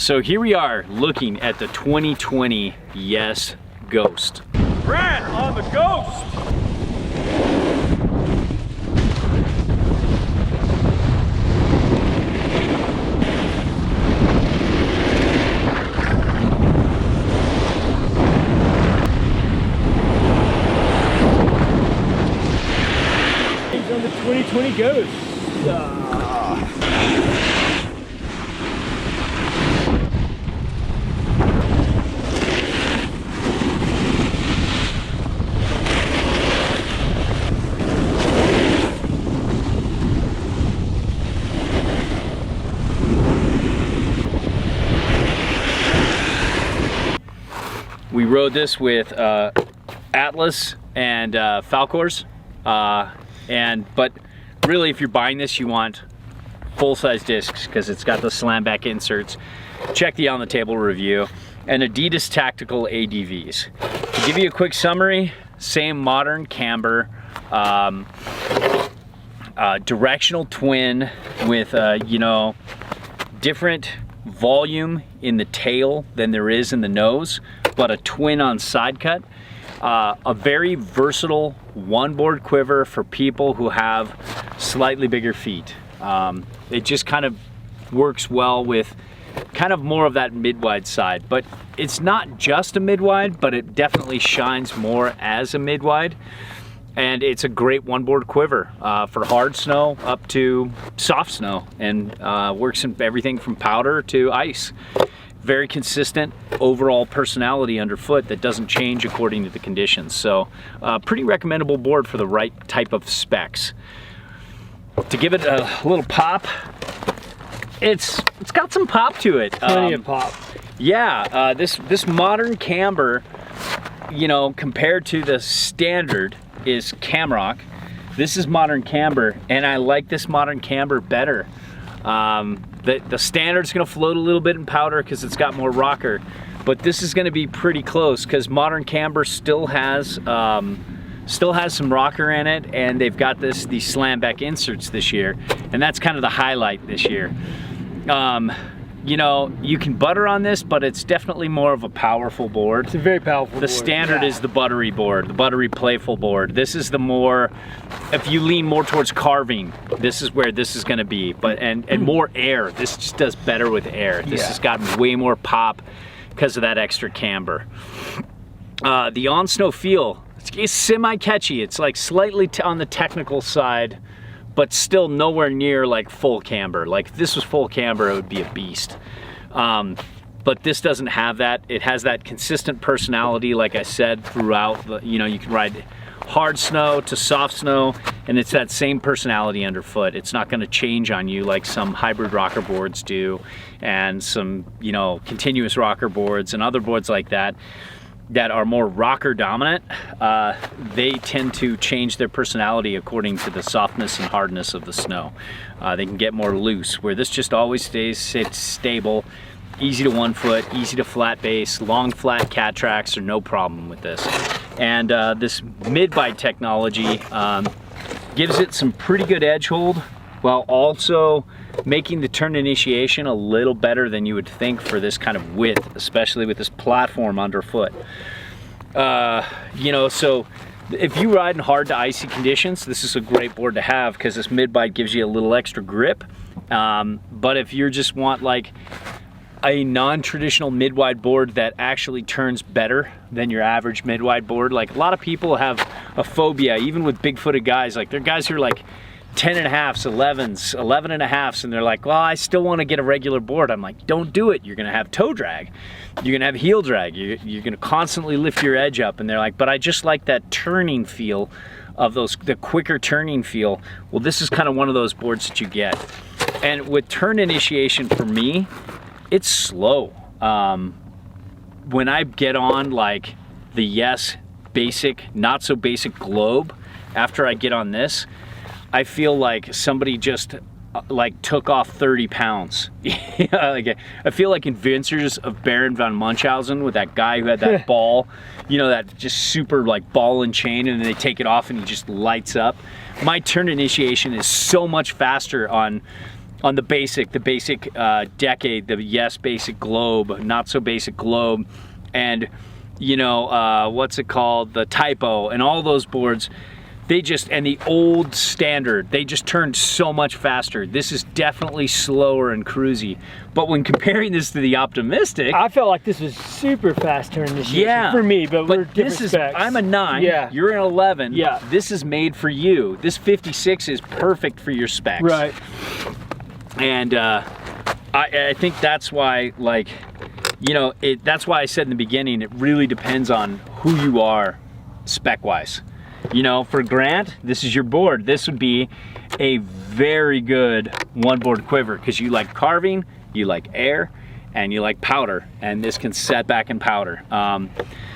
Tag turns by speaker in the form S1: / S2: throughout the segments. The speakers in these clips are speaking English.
S1: So here we are looking at the 2020 Yes Ghost.
S2: Grant on the Ghost!
S1: He's on the 2020 Ghost. We rode this with Atlas and Falcors, but really if you're buying this you want full-size discs because it's got the slam back inserts. Check the on the table review, and Adidas Tactical ADVs. To give you a quick summary, same modern camber, directional twin with you know, different volume in the tail than there is in the nose, but a twin on side cut. A very versatile one board quiver for people who have slightly bigger feet. It just kind of works well with kind of more of that mid-wide side, but it's not just a mid-wide, but it definitely shines more as a mid-wide. And it's a great one board quiver for hard snow up to soft snow, and works in everything from powder to ice. Very consistent overall personality underfoot that doesn't change according to the conditions. So pretty recommendable board for the right type of specs. To give it a little pop, it's got some pop to it.
S2: Plenty of pop.
S1: Yeah, this modern camber, you know, compared to the standard is Camrock. This is modern camber, and I like this modern camber better. The standard's gonna float a little bit in powder because it's got more rocker, but this is gonna be pretty close because modern camber still has some rocker in it, and they've got these slam back inserts this year, and that's kind of the highlight this year. You know, you can butter on this, but it's definitely more of a powerful board.
S2: It's a very powerful board.
S1: The standard is the buttery board, the buttery playful board. This is the more, if you lean more towards carving, this is where this is gonna be. But and more air. This just does better with air. This has got way more pop because of that extra camber. The on snow feel, it's semi-catchy. It's like slightly on the technical side, but still nowhere near like full camber. Like if this was full camber, it would be a beast. But this doesn't have that. It has that consistent personality, like I said, throughout the, you know, you can ride hard snow to soft snow, and it's that same personality underfoot. It's not gonna change on you like some hybrid rocker boards do, and some, you know, continuous rocker boards and other boards like that are more rocker dominant. They tend to change their personality according to the softness and hardness of the snow. They can get more loose, where this just always stays stable, easy to one foot, easy to flat base, long flat cat tracks are no problem with this. And this mid-bite technology gives it some pretty good edge hold, while also making the turn initiation a little better than you would think for this kind of width, especially with this platform underfoot. You know, so if you ride in hard to icy conditions, this is a great board to have because this mid-bite gives you a little extra grip. But if you just want like a non-traditional mid-wide board that actually turns better than your average mid-wide board, like a lot of people have a phobia, even with big-footed guys, like they're guys who are like 10.5s, 11s, 11.5s, and they're like, well, I still want to get a regular board. I'm like, don't do it. You're going to have toe drag. You're going to have heel drag. You're going to constantly lift your edge up. And they're like, but I just like that turning feel of the quicker turning feel. Well, this is kind of one of those boards that you get. And with turn initiation for me, it's slow. When I get on like the Yes basic, not so basic Globe, after I get on this, I feel like somebody just like took off 30 pounds. Like, I feel like Adventures of Baron von Munchausen with that guy who had that ball, you know, that just super like ball and chain, and then they take it off and he just lights up. My turn initiation is so much faster on on the basic Decade, the Yes Basic Globe, Not So Basic Globe, and you know, what's it called, the Typo, and all those boards, they just, and the old Standard, they just turned so much faster. This is definitely slower and cruisy. But when comparing this to the Optimistic,
S3: I felt like this was super fast turn initiation for me, but we're different specs.
S1: I'm a 9, you're an 11. This is made for you. This 56 is perfect for your specs.
S3: Right.
S1: And I think that's why, like, you know, that's why I said in the beginning, it really depends on who you are spec-wise. You know, for Grant, this is your board. This would be a very good one board quiver because you like carving, you like air, and you like powder, and this can set back in powder.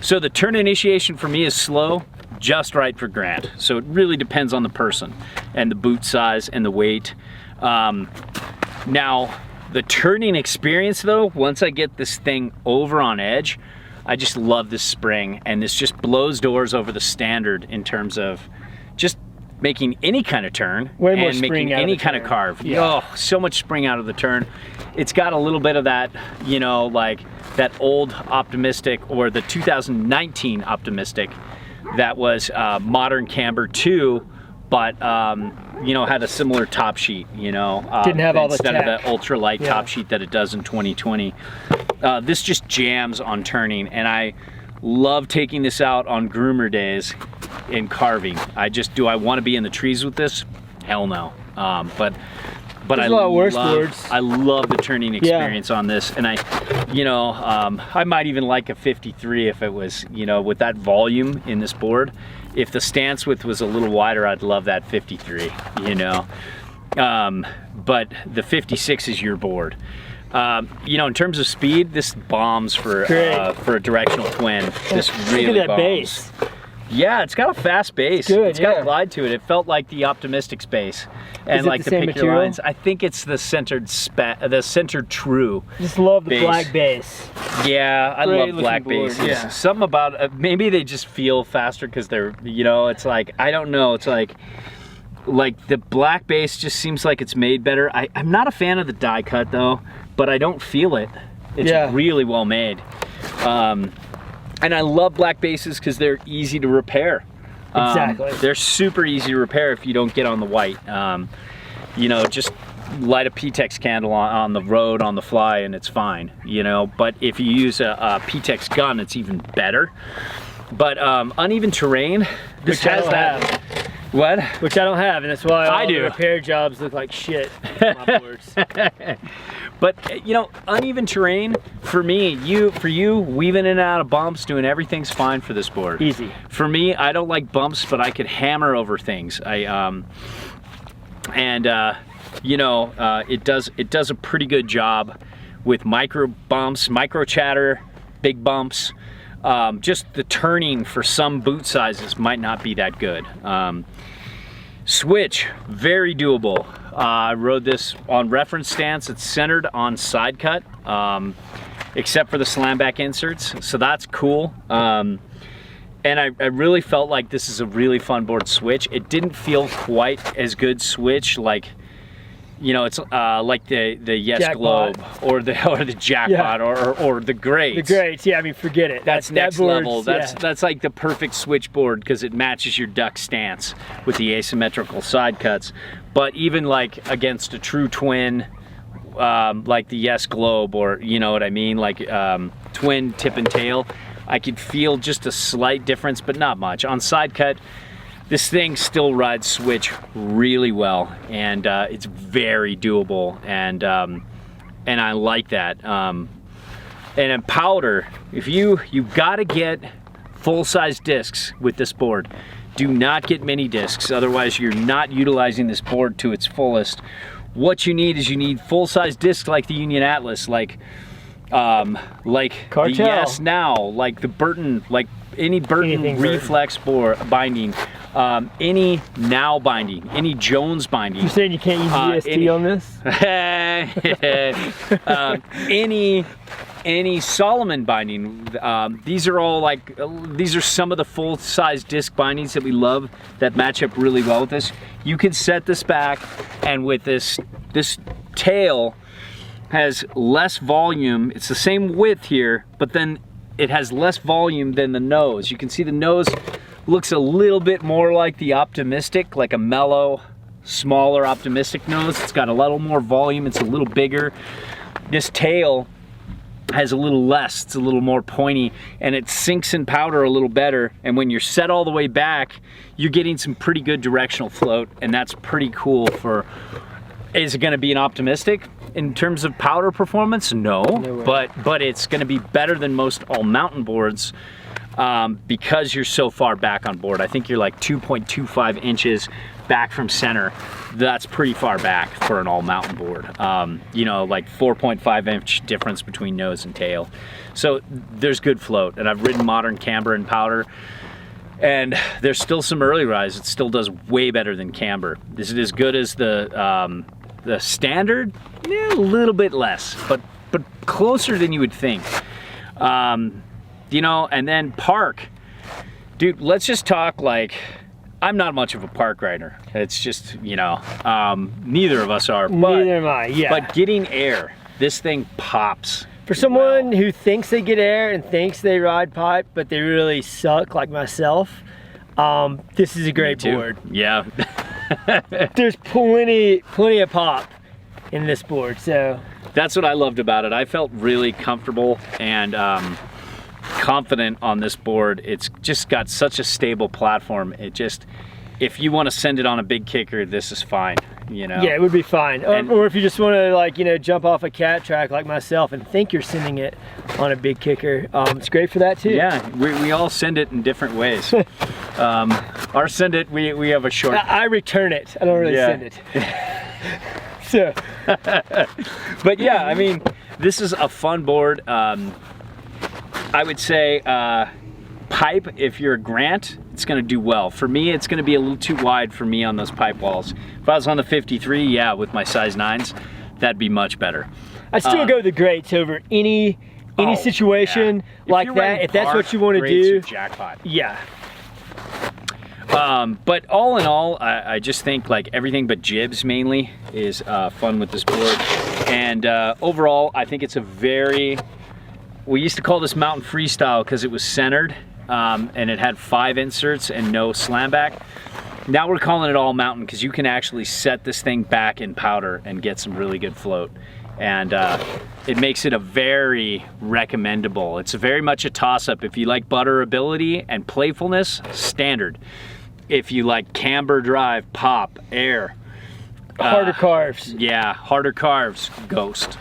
S1: So the turn initiation for me is slow, just right for Grant. So it really depends on the person and the boot size and the weight. Now, the turning experience though, once I get this thing over on edge, I just love this spring, and this just blows doors over the Standard in terms of just making any kind of turn and making any kind of carve. Oh, so much spring out of the turn. It's got a little bit of that, you know, like that old Optimistic, or the 2019 Optimistic that was modern camber 2, but you know, had a similar top sheet, you know,
S3: didn't have all the
S1: instead of the ultralight top sheet that it does in 2020. This just jams on turning, and I love taking this out on groomer days in carving. Do I want to be in the trees with this? Hell no. But I love the turning experience on this, and I might even like a 53 if it was, you know, with that volume in this board. If the stance width was a little wider, I'd love that 53, you know. But the 56 is your board. You know, in terms of speed, this bombs for a directional twin. This really
S3: Look at that
S1: bombs.
S3: bass.
S1: Yeah, it's got a fast bass. It's got a glide to it. It felt like the Optimistic's bass, and like the Pick Your Lines. I think it's the centered true.
S3: Just love the black bass.
S1: Yeah, I love black basses.
S3: Yeah.
S1: Something about maybe they just feel faster because they're, you know, it's like, I don't know. It's like the black bass just seems like it's made better. I'm not a fan of the die cut though, but I don't feel it. It's really well made. And I love black basses because they're easy to repair.
S3: Exactly.
S1: They're super easy to repair if you don't get on the white. You know, just light a P-Tex candle on the road, on the fly, and it's fine, you know. But if you use a P-Tex gun, it's even better. But uneven terrain, this has that. What?
S3: Which I don't have, and that's why all the repair jobs look like shit on my boards.
S1: But you know, uneven terrain for me, for you, weaving in and out of bumps, doing everything's fine for this board.
S3: Easy.
S1: For me, I don't like bumps, but I could hammer over things. You know, it does a pretty good job with micro bumps, micro chatter, big bumps. Just the turning for some boot sizes might not be that good. Switch, very doable. I rode this on reference stance. It's centered on side cut, except for the slam back inserts, so that's cool. And I really felt like this is a really fun board switch. It didn't feel quite as good switch, like, you know, it's like the Yes
S3: Jackpot.
S1: Globe or the Jackpot or the Greats.
S3: The Greats, yeah, I mean, forget it.
S1: That's next level. That's like the perfect switchboard because it matches your duck stance with the asymmetrical side cuts. But even like against a true twin, like the Yes Globe, or you know what I mean, like twin tip and tail, I could feel just a slight difference, but not much. On side cut, this thing still rides switch really well, and it's very doable, and I like that. And in powder, if you've got to get full-size discs with this board. Do not get mini discs, otherwise you're not utilizing this board to its fullest. What you need is full-size discs like the Union Atlas, like
S3: Cartel.
S1: the Yes Now, like the Burton, like any Burton reflex binding, any Now binding, any Jones binding.
S3: You're saying you can't use GST on this?
S1: Any Solomon binding. These are all these are some of the full-size disc bindings that we love that match up really well with this. You can set this back, and with this tail has less volume. It's the same width here, but then it has less volume than the nose. You can see the nose looks a little bit more like the Optimistic, like a mellow, smaller Optimistic nose. It's got a little more volume, it's a little bigger. This tail has a little less, it's a little more pointy, and it sinks in powder a little better. And when you're set all the way back, you're getting some pretty good directional float, and that's pretty cool for, is it gonna be an Optimistic? In terms of powder performance, no but it's gonna be better than most all mountain boards because you're so far back on board. I think you're like 2.25 inches back from center. That's pretty far back for an all mountain board. You know, like 4.5 inch difference between nose and tail. So there's good float, and I've ridden modern camber and powder, and there's still some early rise. It still does way better than camber. Is it as good as the standard? Yeah, a little bit less, but closer than you would think. You know, and then park. Dude, let's just talk like, I'm not much of a park rider. It's just, you know, neither of us are.
S3: Neither am I, yeah.
S1: But getting air, this thing pops.
S3: For someone who thinks they get air and thinks they ride pipe, but they really suck like myself, this is a great board.
S1: Yeah.
S3: There's plenty of pop in this board, so.
S1: That's what I loved about it. I felt really comfortable and confident on this board. It's just got such a stable platform. It just, if you want to send it on a big kicker, this is fine, you know?
S3: Yeah, it would be fine. Or if you just want to, like, you know, jump off a cat track like myself and think you're sending it on a big kicker, it's great for that too.
S1: Yeah, we all send it in different ways. Our send it, we have a short.
S3: I return it. I don't really send it. So.
S1: But yeah, I mean, this is a fun board. I would say pipe, if you're a Grant, it's gonna do well. For me, it's gonna be a little too wide for me on those pipe walls. If I was on the 53, yeah, with my size 9s, that'd be much better.
S3: I'd still go the Greats over any situation like that. If that's what you want to do,
S1: jackpot.
S3: Yeah.
S1: But all in all, I just think like everything but jibs mainly is fun with this board. And overall, I think it's a very, we used to call this mountain freestyle because it was centered and it had 5 inserts and no slam back. Now we're calling it all mountain because you can actually set this thing back in powder and get some really good float. And it makes it a very recommendable. It's very much a toss-up. If you like butterability and playfulness, standard. If you like camber, drive, pop, air.
S3: Harder carves.
S1: Yeah, harder carves, ghost.